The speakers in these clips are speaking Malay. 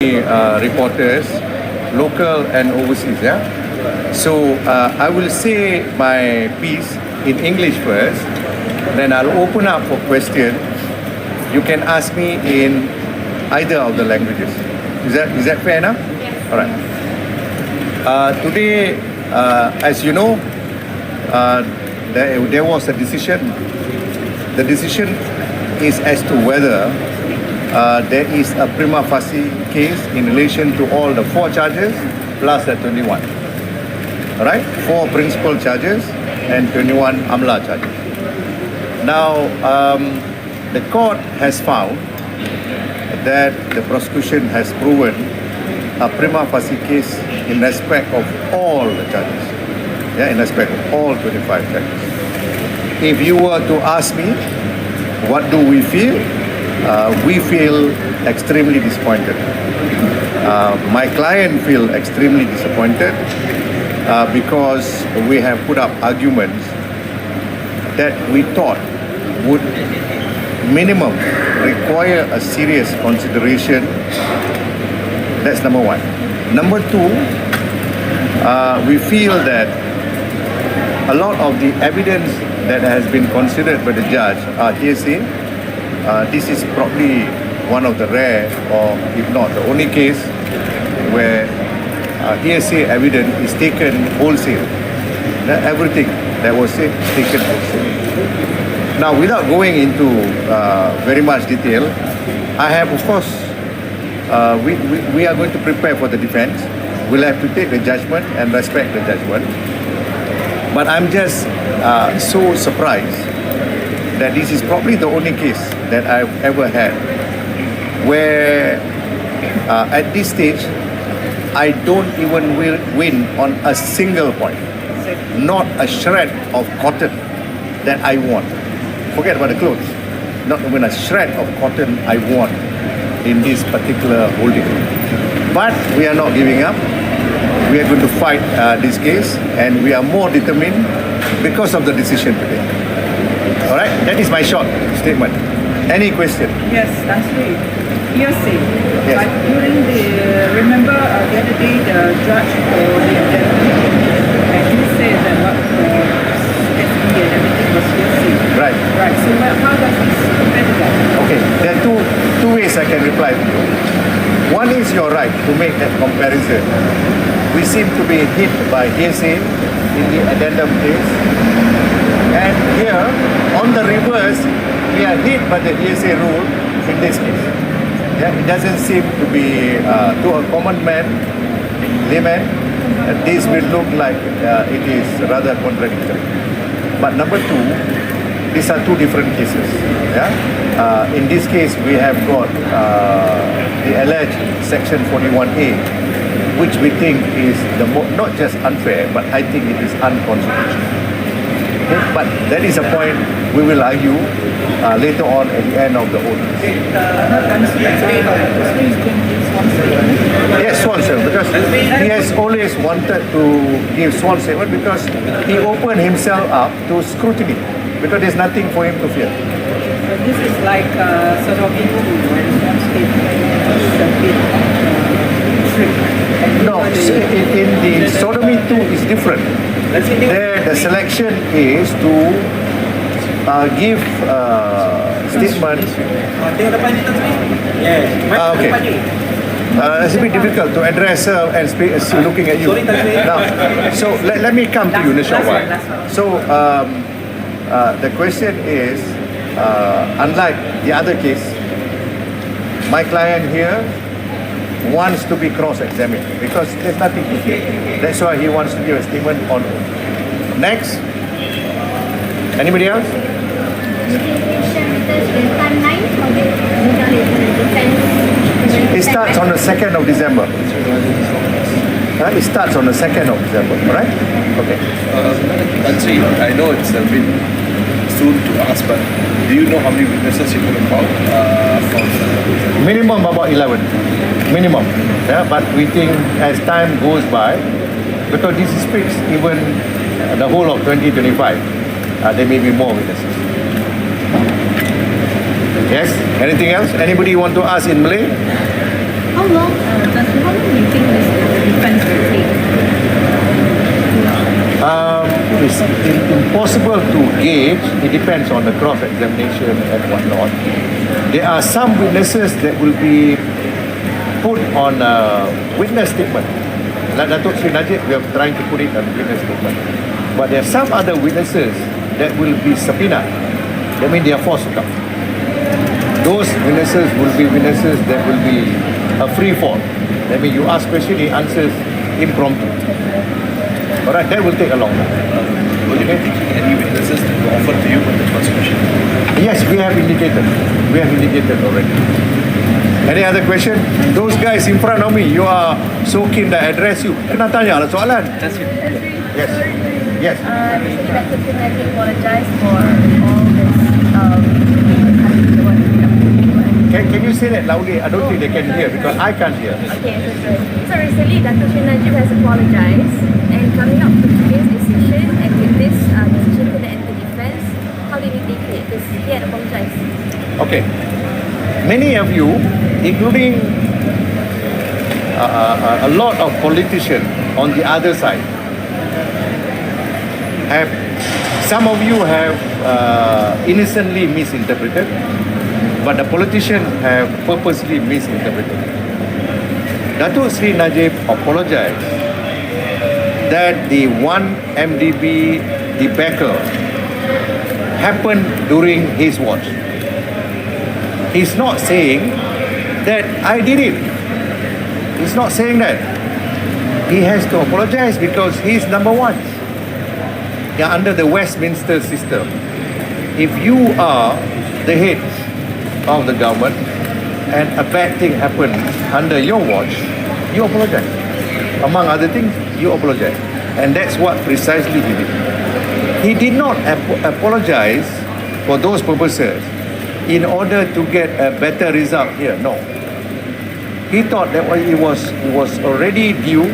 reporters, local and overseas. Yeah. So I will say my piece in English first, then I'll open up for question. You can ask me in either of the languages. Is that fair enough? Yes. All right. Today, as you know, there was a decision. The decision is as to whether there is a prima facie case in relation to all the 4 charges plus the 21. All right? 4 principal charges and 21 AMLA charges. Now, the court has found that the prosecution has proven a prima facie case in respect of all the charges. Yeah, in respect of all 25 charges. If you were to ask me, what do we feel? We feel extremely disappointed. My client feel extremely disappointed because we have put up arguments that we thought would minimum require a serious consideration. That's number 1. Number 2, we feel that a lot of the evidence that has been considered by the judge are hearsay. This is probably one of the rare, or if not the only case, where hearsay evidence is taken wholesale. Everything that was said is taken wholesale. Now, without going into very much detail, I have, of course, we are going to prepare for the defense. We'll have to take the judgment and respect the judgment. But I'm just so surprised that this is probably the only case that I've ever had where at this stage I don't even win on a single point. Not a shred of cotton that I won. Forget about the clothes. Not even a shred of cotton I won in this particular holding. But we are not giving up. We are going to fight this case, and we are more determined because of the decision today. All right, that is my short statement. Any question? Yes, that's right. Hearsay. Yes. But during remember the other day the judge for the indictment, and he said that what SB and everything was hearsay. Right. Right. So how does this compare to that? Okay, there are two ways I can reply to you. One is you're right to make that comparison. We seem to be hit by hearsay in the addendum case. And here, on the reverse, we are hit by the hearsay rule in this case. Yeah, it doesn't seem to be, to a common man, layman, this will look like it is rather contradictory. But number 2, these are 2 different cases. Yeah? In this case, we have got the alleged Section 41A, which we think is not just unfair, but I think it is unconstitutional. Okay? But that is a point we will argue later on at the end of the whole case. Yes, sworn statement, because he has always wanted to give sworn statement because he opened himself up to scrutiny, because there's nothing for him to fear. But this is like sort of into when one statement is a bit strict. No, in the sodomy 2 is different. There, the selection is to give statement. Okay. It's a bit difficult to address her and speak looking at you. Now, so let me come to you in a short while. So the question is, unlike the other case, my client here wants to be cross-examined because there's nothing to fear. That's why he wants to give a statement on oath. Next. Anybody else? It starts on the 2nd of December. It starts on the 2nd of December, right? Okay. Najib, I know it's a bit soon to ask, but do you know how many witnesses you're going to call? Minimum about 11. Minimum. Yeah, but we think as time goes by, because this speaks even the whole of 2025, there may be more witnesses. Yes? Anything else? Anybody want to ask in Malay? How long do you think the defense will take? It's impossible to gauge. It depends on the cross-examination and whatnot. There are some witnesses that will be put on a witness statement. Like Datuk Sri Najib, we are trying to put it on a witness statement. But there are some other witnesses that will be subpoenaed. That means they are forced to come. Those witnesses will be witnesses that will be a free fall. That means you ask question, he answers impromptu. Alright, that will take a long time. Will you be taking any witnesses that were offered to you by the prosecution? Yes, we have indicated. We have indicated already. Any other question? Those guys in front of me, you are so keen that I address you. Kena tanya lah soalan. That's it. Yes. Yes. Recently, Dr. Najib apologized for all this. Can you say that loudly? I don't think they can hear because I can't hear. Okay, so recently, Dr. Najib has apologized and coming up with today's decision and with this decision to the anti-defense, how did you take it? Because he had apologized. Okay. Many of you, including a lot of politicians on the other side, some of you have innocently misinterpreted, but the politicians have purposely misinterpreted. Datuk Sri Najib apologized that the 1MDB debacle happened during his watch. He's not saying that I did it. He's not saying that. He has to apologize because he's number one. Yeah, under the Westminster system, if you are the head of the government and a bad thing happened under your watch, you apologize. Among other things, you apologize. And that's what precisely he did. He did not apologize for those purposes in order to get a better result here. No. He thought that it was already due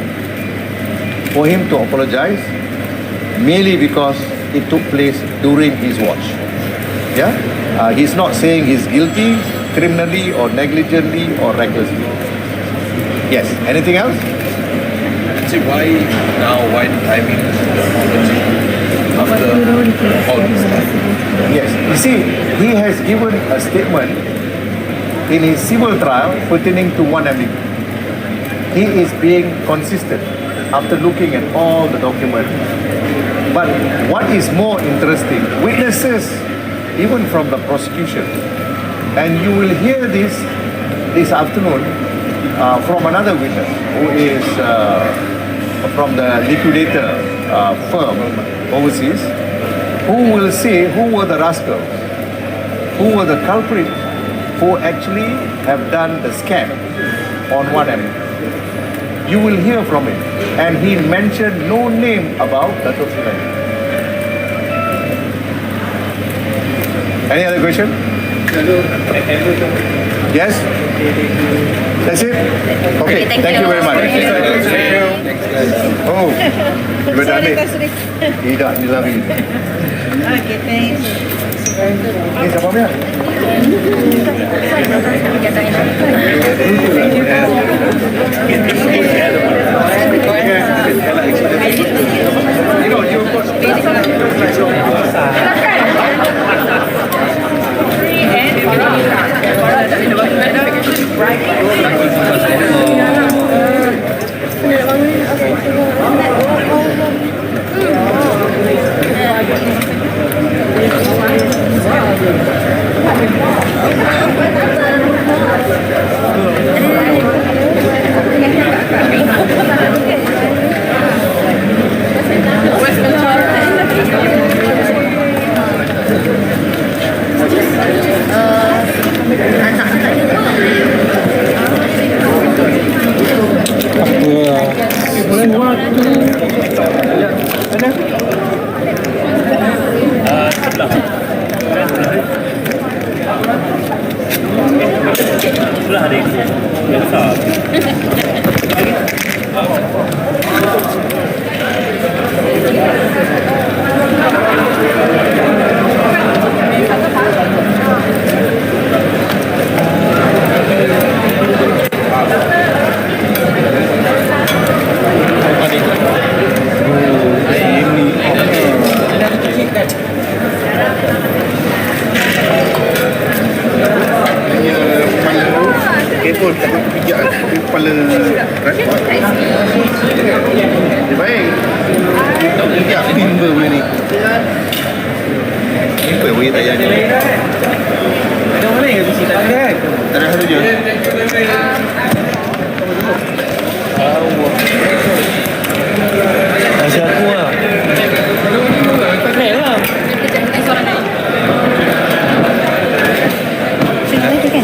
for him to apologize merely because it took place during his watch. Yeah? He's not saying he's guilty criminally or negligently or recklessly. Yes. Anything else? See, why now? Why the timing of the apology after all this time? Yes. You see, he has given a statement in his civil trial pertaining to 1MDB. He is being consistent after looking at all the documents. But what is more interesting, witnesses, even from the prosecution, and you will hear this afternoon from another witness who is from the liquidator firm overseas, who will say who were the rascals, who were the culprits who actually have done the scam on 1MDB. You will hear from him, and he mentioned no name about Datuk Sri Najib. Any other question? Yes? That's it? Okay, thank you very much. Oh, you were done it. He done, he love it. Okay, thanks. Ni siapa punya? You know, you Apa yang boleh tayang ni? Ada boleh ke visi tak ada kan? Tak ada satu je. Kasih aku lah. Kena lah. Tengok lagi kan?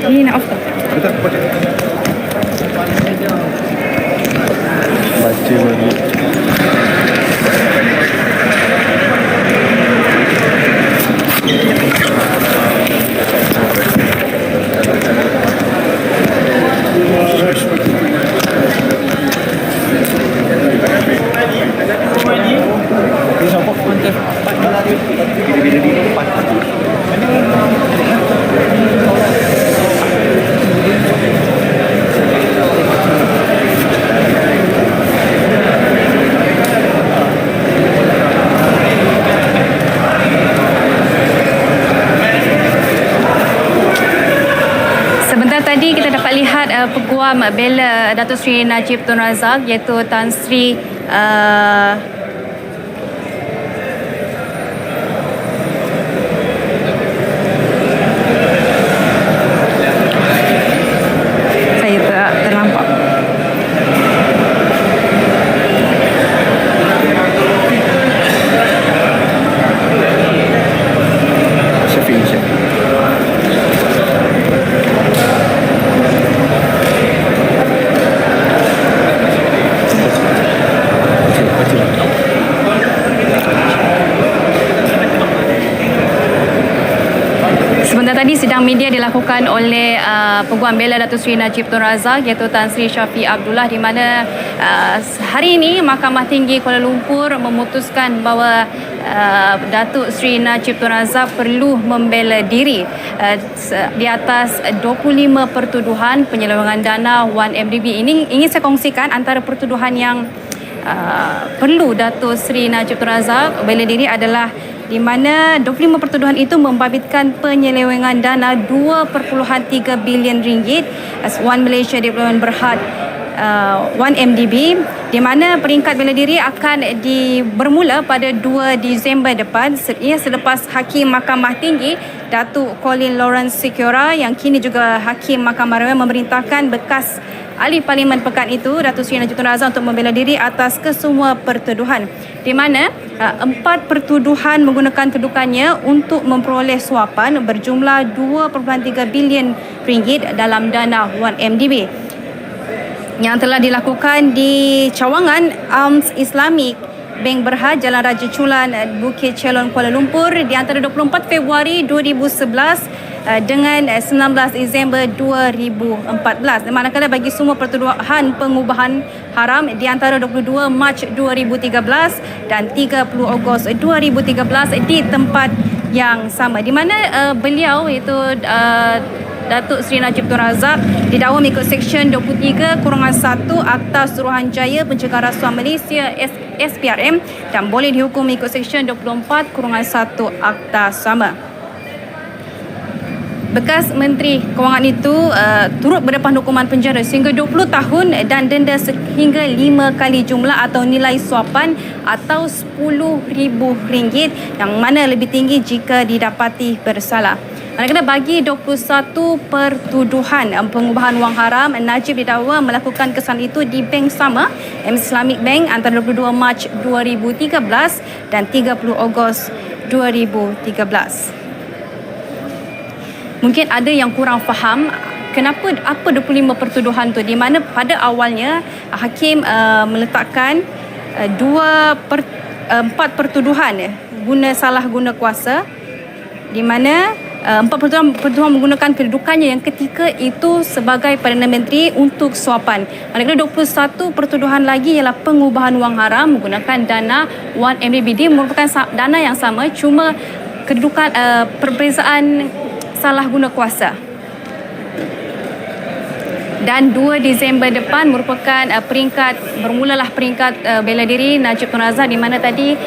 Ni nak off tak? Betul, betul. Baca balik. Sebentar tadi kita dapat lihat peguam bela Datuk Seri Najib Tun Razak iaitu Tan Sri saya tak ternampak. Syafiq. Sebentar tadi sidang media dilakukan oleh peguam bela Datuk Seri Najib Tun Razak iaitu Tan Sri Syafiq Abdullah, di mana hari ini Mahkamah Tinggi Kuala Lumpur memutuskan bahawa Datuk Seri Najib Tun Razak perlu membela diri di atas 25 pertuduhan penyelewengan dana 1MDB. Ini ingin saya kongsikan antara pertuduhan yang perlu Datuk Seri Najib Tun Razak bela diri adalah di mana 25 pertuduhan itu membabitkan penyelewengan dana 2.3 bilion ringgit One Malaysia Development Berhad 1MDB, di mana peringkat bela diri akan bermula pada 2 Disember depan selepas Hakim Mahkamah Tinggi Datuk Colin Lawrence Sekiora yang kini juga Hakim Mahkamah Raya memerintahkan bekas Ahli Parlimen Pekan itu Datuk Seri Najib Tun Razak untuk membela diri atas kesemua pertuduhan, di mana 4 pertuduhan menggunakan kedudukannya untuk memperoleh suapan berjumlah 2.3 bilion ringgit dalam dana 1MDB yang telah dilakukan di cawangan Arms Islamic Bank Berhad Jalan Raja Chulan, Bukit Chelon, Kuala Lumpur di antara 24 Februari 2011 dengan 19 Disember 2014. Manakala bagi semua pertuduhan pengubahan haram di antara 22 Mac 2013 dan 30 Ogos 2013 di tempat yang sama, di mana beliau iaitu Datuk Seri Najib Tun Razak didakwa mengikut Seksyen 23/1 Akta Suruhanjaya Pencegahan Rasuah Malaysia SPRM dan boleh dihukum mengikut Seksyen 24/1 Akta sama. Bekas Menteri Kewangan itu turut berdepan hukuman penjara sehingga 20 tahun dan denda sehingga 5 kali jumlah atau nilai suapan atau RM10,000 yang mana lebih tinggi jika didapati bersalah. Manakala bagi 21 pertuduhan pengubahan wang haram, Najib didakwa melakukan kesalahan itu di bank sama, Islamic Bank, antara 22 Mac 2013 dan 30 Ogos 2013. Mungkin ada yang kurang faham kenapa apa 25 pertuduhan tu, di mana pada awalnya hakim meletakkan 4 pertuduhan salah guna kuasa, di mana 4 pertuduhan menggunakan kedudukannya yang ketika itu sebagai Perdana Menteri untuk suapan. Manakala 21 pertuduhan lagi ialah pengubahan wang haram menggunakan dana 1MDB. Dia merupakan dana yang sama, cuma kedudukan perbezaan salah guna kuasa. Dan 2 Disember depan merupakan bermulalah peringkat bela diri Najib Tun Razak, di mana tadi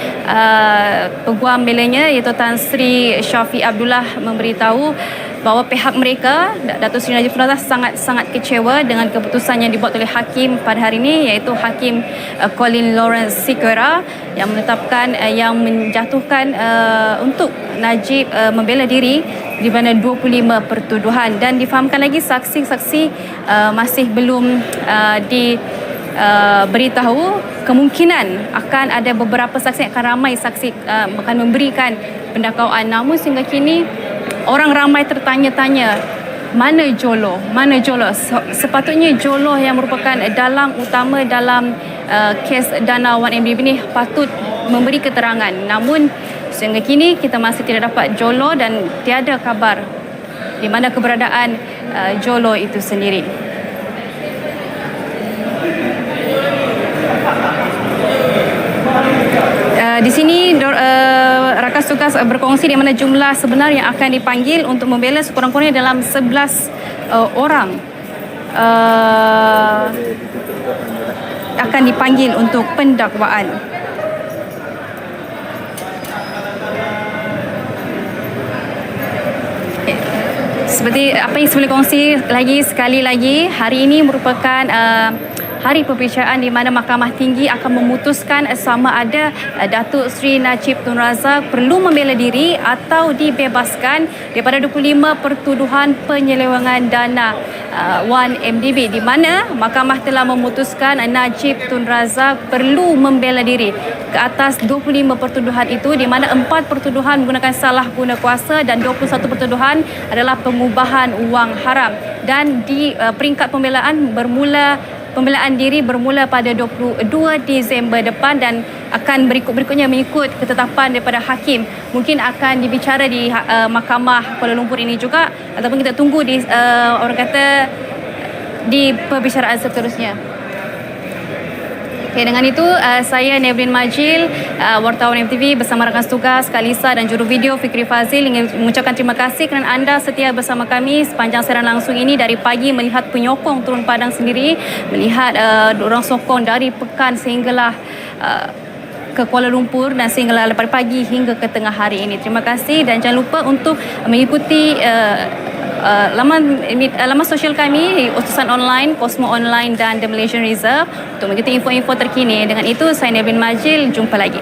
peguam belanya iaitu Tan Sri Syafiq Abdullah memberitahu bahawa pihak mereka, Datuk Seri Najib Razak, sangat kecewa dengan keputusan yang dibuat oleh hakim pada hari ini, iaitu Hakim Colin Lawrence Sikora yang menetapkan yang menjatuhkan untuk Najib membela diri di mana 25 pertuduhan, dan difahamkan lagi saksi-saksi masih belum beritahu. Kemungkinan akan ada beberapa saksi, akan ramai saksi akan memberikan pendakwaan, namun sehingga kini orang ramai tertanya-tanya mana Jolo. Sepatutnya Jolo yang merupakan dalang utama dalam kes dana 1MDB ini patut memberi keterangan, namun sehingga kini kita masih tidak dapat Jolo dan tiada kabar di mana keberadaan Jolo itu sendiri. Di sini rakan tugas berkongsi di mana jumlah sebenar yang akan dipanggil untuk membela sekurang-kurangnya dalam 11 orang akan dipanggil untuk pendakwaan. Seperti apa yang saya boleh kongsi sekali lagi, hari ini merupakan hari pembicaraan di mana Mahkamah Tinggi akan memutuskan sama ada Datuk Seri Najib Tun Razak perlu membela diri atau dibebaskan daripada 25 pertuduhan penyelewengan dana 1MDB, di mana Mahkamah telah memutuskan Najib Tun Razak perlu membela diri ke atas 25 pertuduhan itu, di mana 4 pertuduhan menggunakan salah guna kuasa dan 21 pertuduhan adalah pengubahan wang haram. Dan di peringkat pembelaan diri bermula pada 22 Disember depan dan akan berikutnya mengikut ketetapan daripada hakim. Mungkin akan dibicara di Mahkamah Kuala Lumpur ini juga, ataupun kita tunggu di di perbicaraan seterusnya. Okay, dengan itu saya Nevrin Majil, wartawan MTV bersama rakan tugas Kalisa dan juru video Fikri Fazil ingin mengucapkan terima kasih kerana anda setia bersama kami sepanjang siaran langsung ini dari pagi, melihat penyokong turun padang sendiri, melihat orang sokong dari Pekan sehinggalah ke Kuala Lumpur dan sehinggalah lepas pagi hingga ke tengah hari ini. Terima kasih dan jangan lupa untuk mengikuti laman sosial kami, Utusan Online, Cosmo Online dan The Malaysian Reserve untuk mengikuti info-info terkini. Dengan itu, saya Nevin Majil, jumpa lagi.